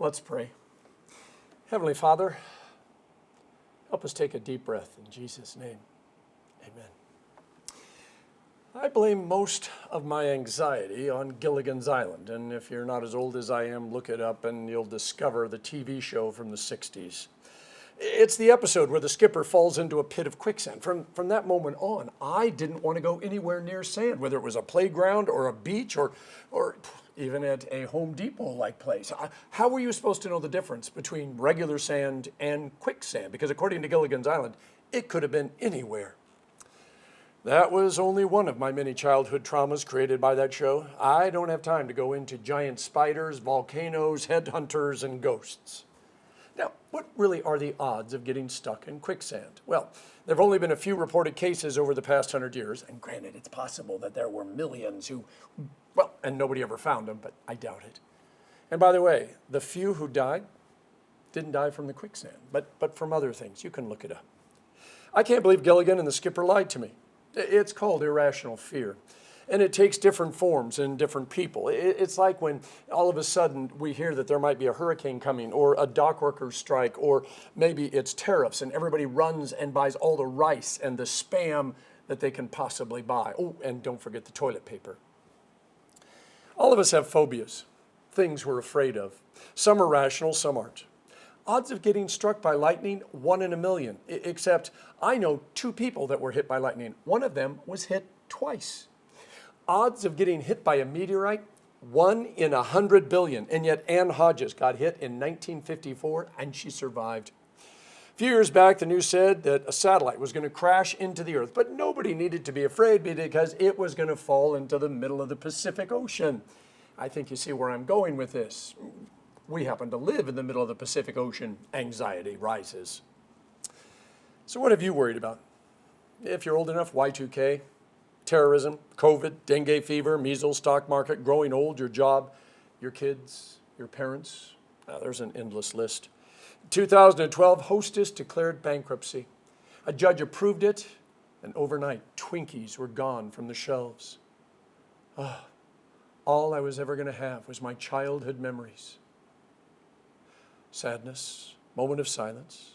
Let's pray. Heavenly Father, help us take a deep breath in Jesus' name. Amen. I blame most of my anxiety on Gilligan's Island, and if you're not as old as I am, look it up and you'll discover the TV show from the 60s. It's the episode where the skipper falls into a pit of quicksand. From that moment on, I didn't want to go anywhere near sand, whether it was a playground or a beach or even at a Home Depot-like place. How were you supposed to know the difference between regular sand and quicksand? Because according to Gilligan's Island, it could have been anywhere. That was only one of my many childhood traumas created by that show. I don't have time to go into giant spiders, volcanoes, headhunters, and ghosts. Now, what really are the odds of getting stuck in quicksand? Well, there have only been a few reported cases over the past 100 years, and granted, it's possible that there were millions who, and nobody ever found them, but I doubt it. And by the way, the few who died didn't die from the quicksand, but from other things. You can look it up. I can't believe Gilligan and the skipper lied to me. It's called irrational fear. And it takes different forms in different people. It's like when all of a sudden we hear that there might be a hurricane coming or a dock workers strike, or maybe it's tariffs and everybody runs and buys all the rice and the Spam that they can possibly buy. Oh, and don't forget the toilet paper. All of us have phobias, things we're afraid of. Some are rational, some aren't. Odds of getting struck by lightning, 1 in a million. Except I know 2 people that were hit by lightning. One of them was hit twice. Odds of getting hit by a meteorite, 1 in 100 billion. And yet Ann Hodges got hit in 1954 and she survived. A few years back, the news said that a satellite was going to crash into the earth, but nobody needed to be afraid because it was going to fall into the middle of the Pacific Ocean. I think you see where I'm going with this. We happen to live in the middle of the Pacific Ocean. Anxiety rises. So what have you worried about? If you're old enough, Y2K, terrorism, COVID, dengue fever, measles, stock market, growing old, your job, your kids, your parents. There's an endless list. 2012, Hostess declared bankruptcy. A judge approved it, and overnight, Twinkies were gone from the shelves. All I was ever going to have was my childhood memories. Sadness, moment of silence.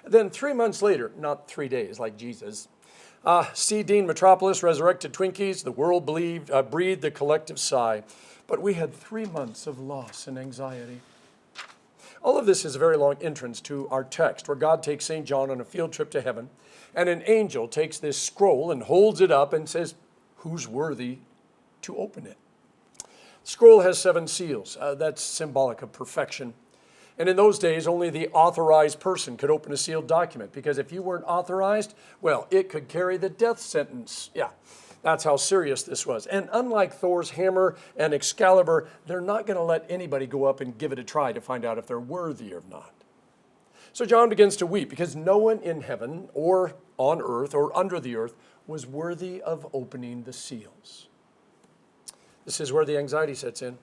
Then 3 months later, not 3 days like Jesus, C. Dean Metropolis resurrected Twinkies. The world breathed the collective sigh. But we had 3 months of loss and anxiety. All of this is a very long entrance to our text, where God takes St. John on a field trip to heaven, and an angel takes this scroll and holds it up and says, "Who's worthy to open it?" The scroll has 7 seals. That's symbolic of perfection. And in those days, only the authorized person could open a sealed document, because if you weren't authorized, well, it could carry the death sentence. Yeah, that's how serious this was. And unlike Thor's hammer and Excalibur, they're not going to let anybody go up and give it a try to find out if they're worthy or not. So John begins to weep because no one in heaven or on earth or under the earth was worthy of opening the seals. This is where the anxiety sets in.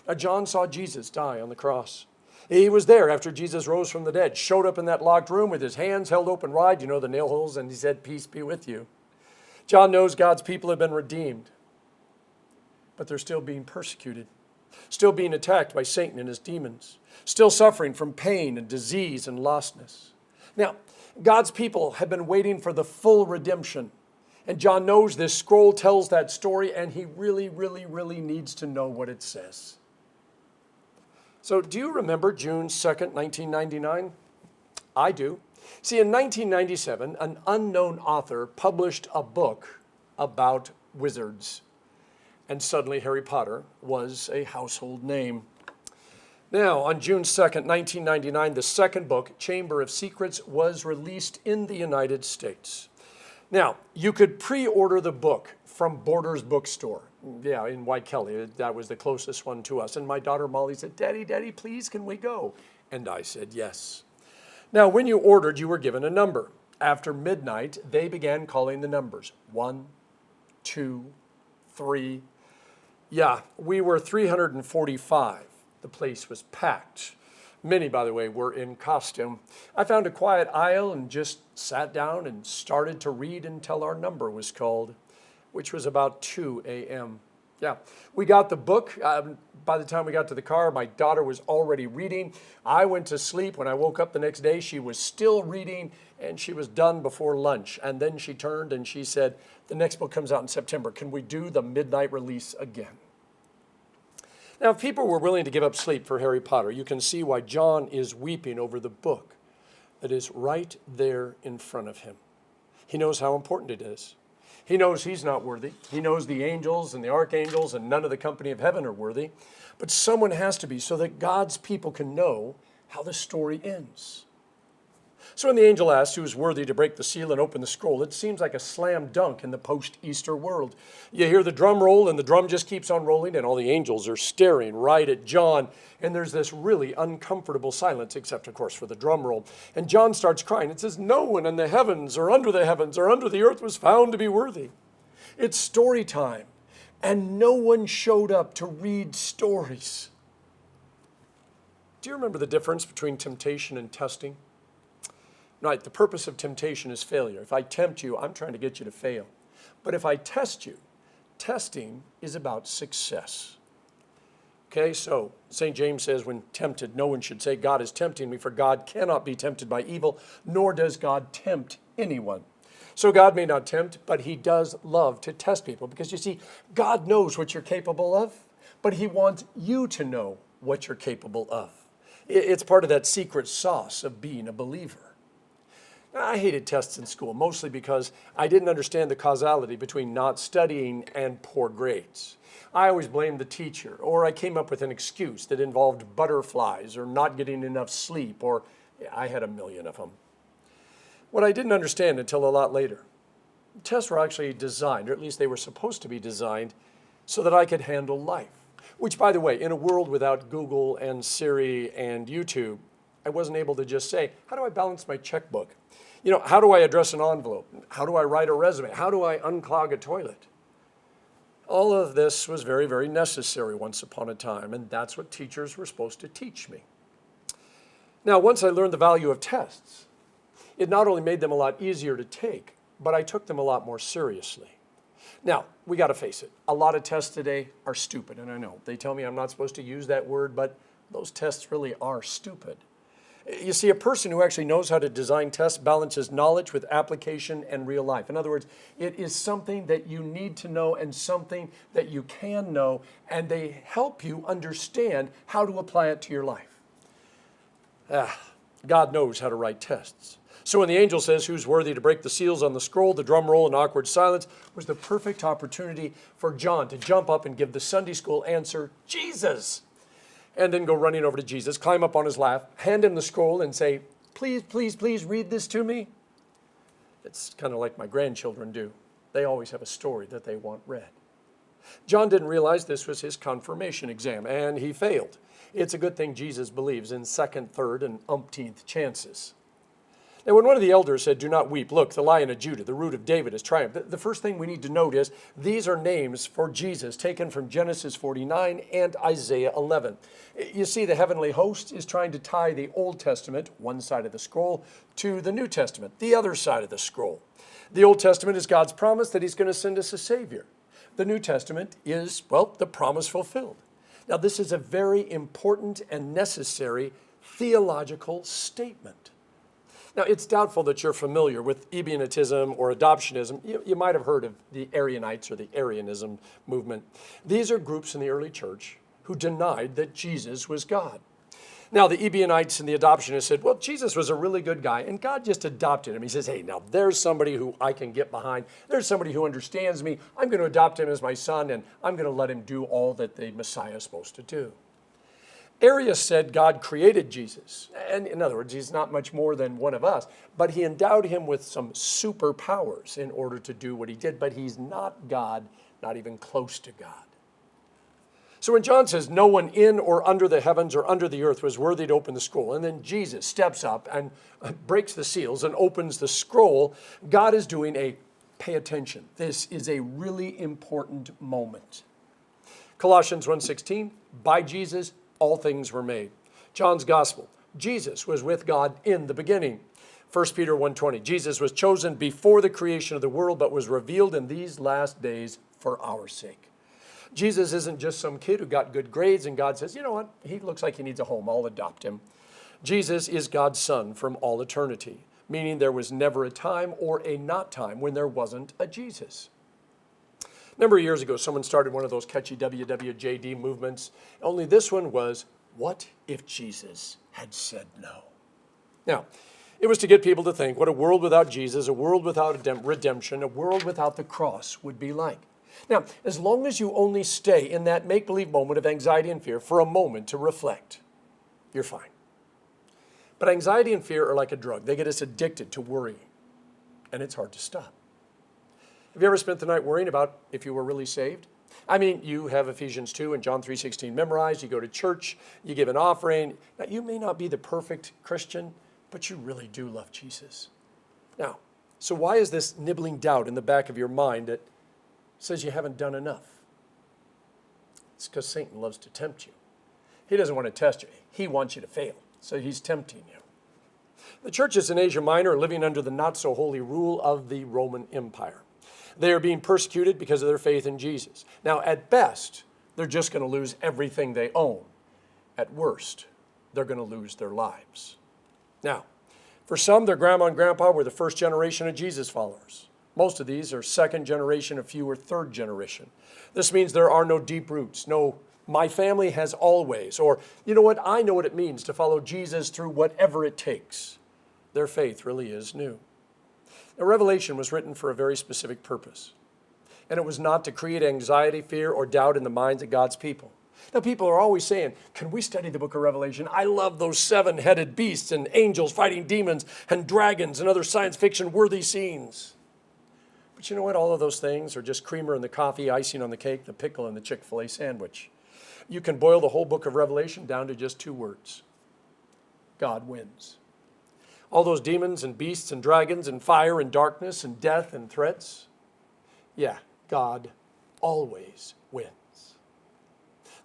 Now, John saw Jesus die on the cross. He was there after Jesus rose from the dead, showed up in that locked room with his hands held open wide, you know, the nail holes, and he said, "Peace be with you." John knows God's people have been redeemed, but they're still being persecuted, still being attacked by Satan and his demons, still suffering from pain and disease and lostness. Now, God's people have been waiting for the full redemption, and John knows this scroll tells that story, and he really, really, really needs to know what it says. So do you remember June 2nd, 1999? I do. See, in 1997, an unknown author published a book about wizards. And suddenly Harry Potter was a household name. Now, on June 2nd, 1999, the second book, Chamber of Secrets, was released in the United States. Now, you could pre-order the book from Borders Bookstore. Yeah, in White Kelly. That was the closest one to us. And my daughter Molly said, "Daddy, please, can we go?" And I said, yes. Now, when you ordered, you were given a number. After midnight, they began calling the numbers. 1, 2, 3. Yeah, we were 345. The place was packed. Many, by the way, were in costume. I found a quiet aisle and just sat down and started to read until our number was called, which was about 2 a.m. Yeah, we got the book. By the time we got to the car, my daughter was already reading. I went to sleep. When I woke up the next day, she was still reading, and she was done before lunch. And then she turned and she said, the next book comes out in September. Can we do the midnight release again? Now, if people were willing to give up sleep for Harry Potter, you can see why John is weeping over the book that is right there in front of him. He knows how important it is. He knows he's not worthy. He knows the angels and the archangels and none of the company of heaven are worthy. But someone has to be so that God's people can know how the story ends. So when the angel asked who is worthy to break the seal and open the scroll, it seems like a slam dunk in the post-Easter world. You hear the drum roll and the drum just keeps on rolling and all the angels are staring right at John. And there's this really uncomfortable silence, except of course for the drum roll. And John starts crying. It says, no one in the heavens or under the earth was found to be worthy. It's story time. And no one showed up to read stories. Do you remember the difference between temptation and testing? Right, the purpose of temptation is failure. If I tempt you, I'm trying to get you to fail. But if I test you, testing is about success. Okay, so St. James says, when tempted, no one should say, God is tempting me, for God cannot be tempted by evil, nor does God tempt anyone. So God may not tempt, but he does love to test people. Because you see, God knows what you're capable of, but he wants you to know what you're capable of. It's part of that secret sauce of being a believer. I hated tests in school, mostly because I didn't understand the causality between not studying and poor grades. I always blamed the teacher, or I came up with an excuse that involved butterflies or not getting enough sleep, or I had a million of them. What I didn't understand until a lot later, tests were actually designed, or at least they were supposed to be designed, so that I could handle life. Which, by the way, in a world without Google and Siri and YouTube, I wasn't able to just say, how do I balance my checkbook? You know, how do I address an envelope? How do I write a resume? How do I unclog a toilet? All of this was very, very necessary once upon a time, and that's what teachers were supposed to teach me. Now, once I learned the value of tests, it not only made them a lot easier to take, but I took them a lot more seriously. Now, we got to face it. A lot of tests today are stupid, and I know. They tell me I'm not supposed to use that word, but those tests really are stupid. You see, a person who actually knows how to design tests balances knowledge with application and real life. In other words, it is something that you need to know and something that you can know, and they help you understand how to apply it to your life. God knows how to write tests. So when the angel says who's worthy to break the seals on the scroll, the drum roll and awkward silence was the perfect opportunity for John to jump up and give the Sunday school answer, Jesus. And then go running over to Jesus, climb up on his lap, hand him the scroll and say, please, please, please read this to me. It's kind of like my grandchildren do. They always have a story that they want read. John didn't realize this was his confirmation exam, and he failed. It's a good thing Jesus believes in second, third, and umpteenth chances. Now, when one of the elders said, do not weep, look, the Lion of Judah, the root of David, has triumphed. The first thing we need to note is these are names for Jesus taken from Genesis 49 and Isaiah 11. You see, the heavenly host is trying to tie the Old Testament, one side of the scroll, to the New Testament, the other side of the scroll. The Old Testament is God's promise that he's going to send us a Savior. The New Testament is, well, the promise fulfilled. Now, this is a very important and necessary theological statement. Now, it's doubtful that you're familiar with Ebionitism or adoptionism. You might have heard of the Arianites or the Arianism movement. These are groups in the early church who denied that Jesus was God. Now, the Ebionites and the adoptionists said, well, Jesus was a really good guy, and God just adopted him. He says, hey, now there's somebody who I can get behind. There's somebody who understands me. I'm going to adopt him as my son, and I'm going to let him do all that the Messiah is supposed to do. Aiea said God created Jesus, and in other words, he's not much more than one of us, but he endowed him with some superpowers in order to do what he did, but he's not God, not even close to God. So when John says no one in or under the heavens or under the earth was worthy to open the scroll, and then Jesus steps up and breaks the seals and opens the scroll, God is doing a pay attention. This is a really important moment. Colossians 1:16, by Jesus, all things were made. John's gospel, Jesus was with God in the beginning. 1 Peter 1:20, Jesus was chosen before the creation of the world, but was revealed in these last days for our sake. Jesus isn't just some kid who got good grades and God says, you know what, he looks like he needs a home, I'll adopt him. Jesus is God's son from all eternity, meaning there was never a time or a not time when there wasn't a Jesus. A number of years ago, someone started one of those catchy WWJD movements, only this one was, what if Jesus had said no? Now, it was to get people to think what a world without Jesus, a world without redemption, a world without the cross would be like. Now, as long as you only stay in that make-believe moment of anxiety and fear for a moment to reflect, you're fine. But anxiety and fear are like a drug. They get us addicted to worrying, and it's hard to stop. Have you ever spent the night worrying about if you were really saved? I mean, you have Ephesians 2 and John 3:16 memorized, you go to church, you give an offering. Now, you may not be the perfect Christian, but you really do love Jesus. Now, so why is this nibbling doubt in the back of your mind that says you haven't done enough? It's because Satan loves to tempt you. He doesn't want to test you. He wants you to fail, so he's tempting you. The churches in Asia Minor are living under the not-so-holy rule of the Roman Empire. They are being persecuted because of their faith in Jesus. Now, at best, they're just going to lose everything they own. At worst, they're going to lose their lives. Now, for some, their grandma and grandpa were the first generation of Jesus followers. Most of these are second generation, a few are third generation. This means there are no deep roots, no my family has always, or you know what, I know what it means to follow Jesus through whatever it takes. Their faith really is new. Now, Revelation was written for a very specific purpose, and it was not to create anxiety, fear, or doubt in the minds of God's people. Now, people are always saying, can we study the book of Revelation? I love those seven-headed beasts and angels fighting demons and dragons and other science fiction-worthy scenes. But you know what? All of those things are just creamer in the coffee, icing on the cake, the pickle in the Chick-Fil-A sandwich. You can boil the whole book of Revelation down to just two words. God wins. All those demons and beasts and dragons and fire and darkness and death and threats, yeah, God always wins.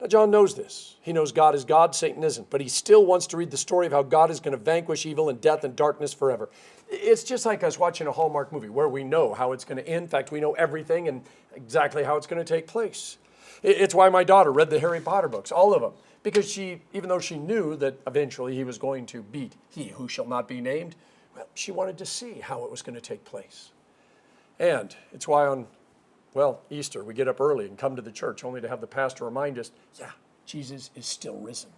Now, John knows this. He knows God is God, Satan isn't, but he still wants to read the story of how God is going to vanquish evil and death and darkness forever. It's just like us watching a Hallmark movie where we know how it's going to end. In fact, we know everything and exactly how it's going to take place. It's why my daughter read the Harry Potter books, all of them, because she, even though she knew that eventually he was going to beat he who shall not be named, well, she wanted to see how it was going to take place. And it's why on Easter, we get up early and come to the church only to have the pastor remind us, yeah, Jesus is still risen.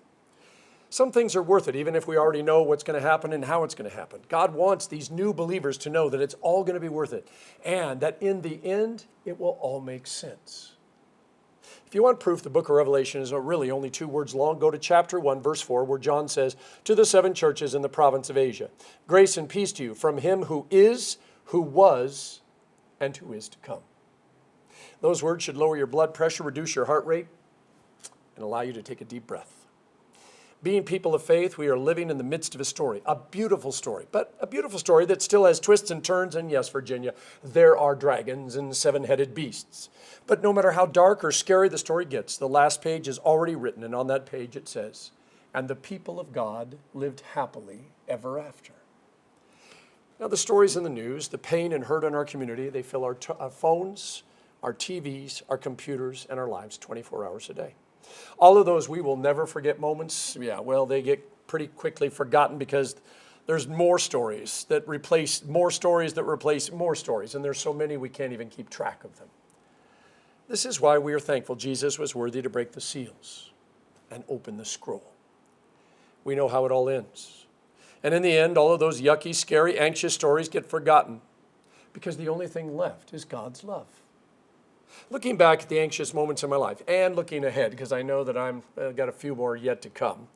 Some things are worth it, even if we already know what's going to happen and how it's going to happen. God wants these new believers to know that it's all going to be worth it, and that in the end, it will all make sense. If you want proof the book of Revelation is really only 2 words long, go to chapter 1, verse 4, where John says, to the 7 churches in the province of Asia, grace and peace to you from him who is, who was, and who is to come. Those words should lower your blood pressure, reduce your heart rate, and allow you to take a deep breath. Being people of faith, we are living in the midst of a story, a beautiful story, but a beautiful story that still has twists and turns, and yes, Virginia, there are dragons and 7-headed beasts. But no matter how dark or scary the story gets, the last page is already written, and on that page it says, and the people of God lived happily ever after. Now, the stories in the news, the pain and hurt in our community, they fill our phones, our TVs, our computers, and our lives 24 hours a day. All of those we will never forget moments, they get pretty quickly forgotten because there's more stories that replace more stories that replace more stories, and there's so many we can't even keep track of them. This is why we are thankful Jesus was worthy to break the seals and open the scroll. We know how it all ends. And in the end, all of those yucky, scary, anxious stories get forgotten because the only thing left is God's love. Looking back at the anxious moments in my life and looking ahead, because I know that I've got a few more yet to come,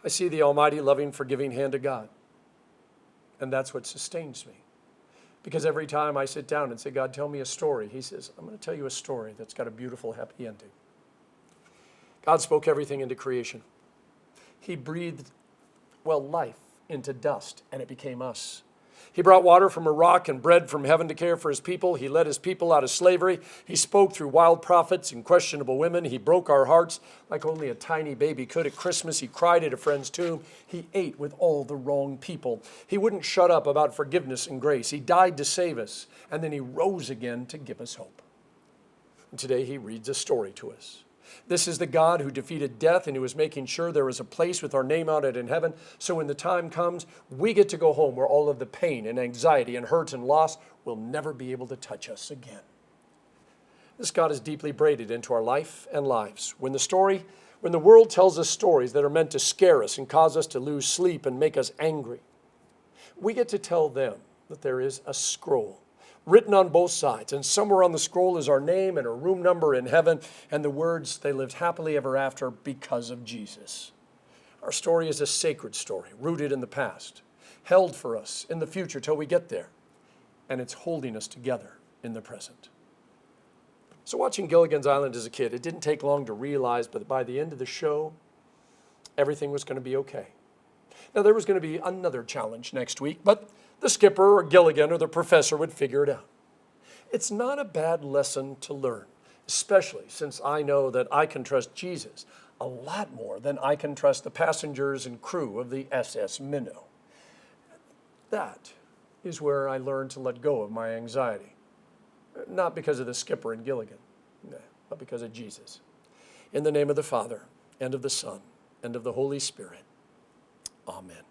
I see the almighty, loving, forgiving hand of God. And that's what sustains me. Because every time I sit down and say, God, tell me a story, he says, I'm going to tell you a story that's got a beautiful, happy ending. God spoke everything into creation. He breathed, life into dust, and it became us. He brought water from a rock and bread from heaven to care for his people. He led his people out of slavery. He spoke through wild prophets and questionable women. He broke our hearts like only a tiny baby could at Christmas. He cried at a friend's tomb. He ate with all the wrong people. He wouldn't shut up about forgiveness and grace. He died to save us, and then he rose again to give us hope. And today he reads a story to us. This is the God who defeated death and who is making sure there is a place with our name on it in heaven. So when the time comes, we get to go home where all of the pain and anxiety and hurt and loss will never be able to touch us again. This God is deeply braided into our life and lives. When the world tells us stories that are meant to scare us and cause us to lose sleep and make us angry, we get to tell them that there is a scroll written on both sides, and somewhere on the scroll is our name and a room number in heaven and the words, "They lived happily ever after because of Jesus." Our story is a sacred story, rooted in the past, held for us in the future till we get there, and it's holding us together in the present. So watching Gilligan's Island as a kid, it didn't take long to realize that by the end of the show, everything was going to be okay. Now, there was going to be another challenge next week, but the skipper or Gilligan or the professor would figure it out. It's not a bad lesson to learn, especially since I know that I can trust Jesus a lot more than I can trust the passengers and crew of the SS Minnow. That is where I learned to let go of my anxiety. Not because of the skipper and Gilligan, but because of Jesus. In the name of the Father, and of the Son, and of the Holy Spirit. Amen.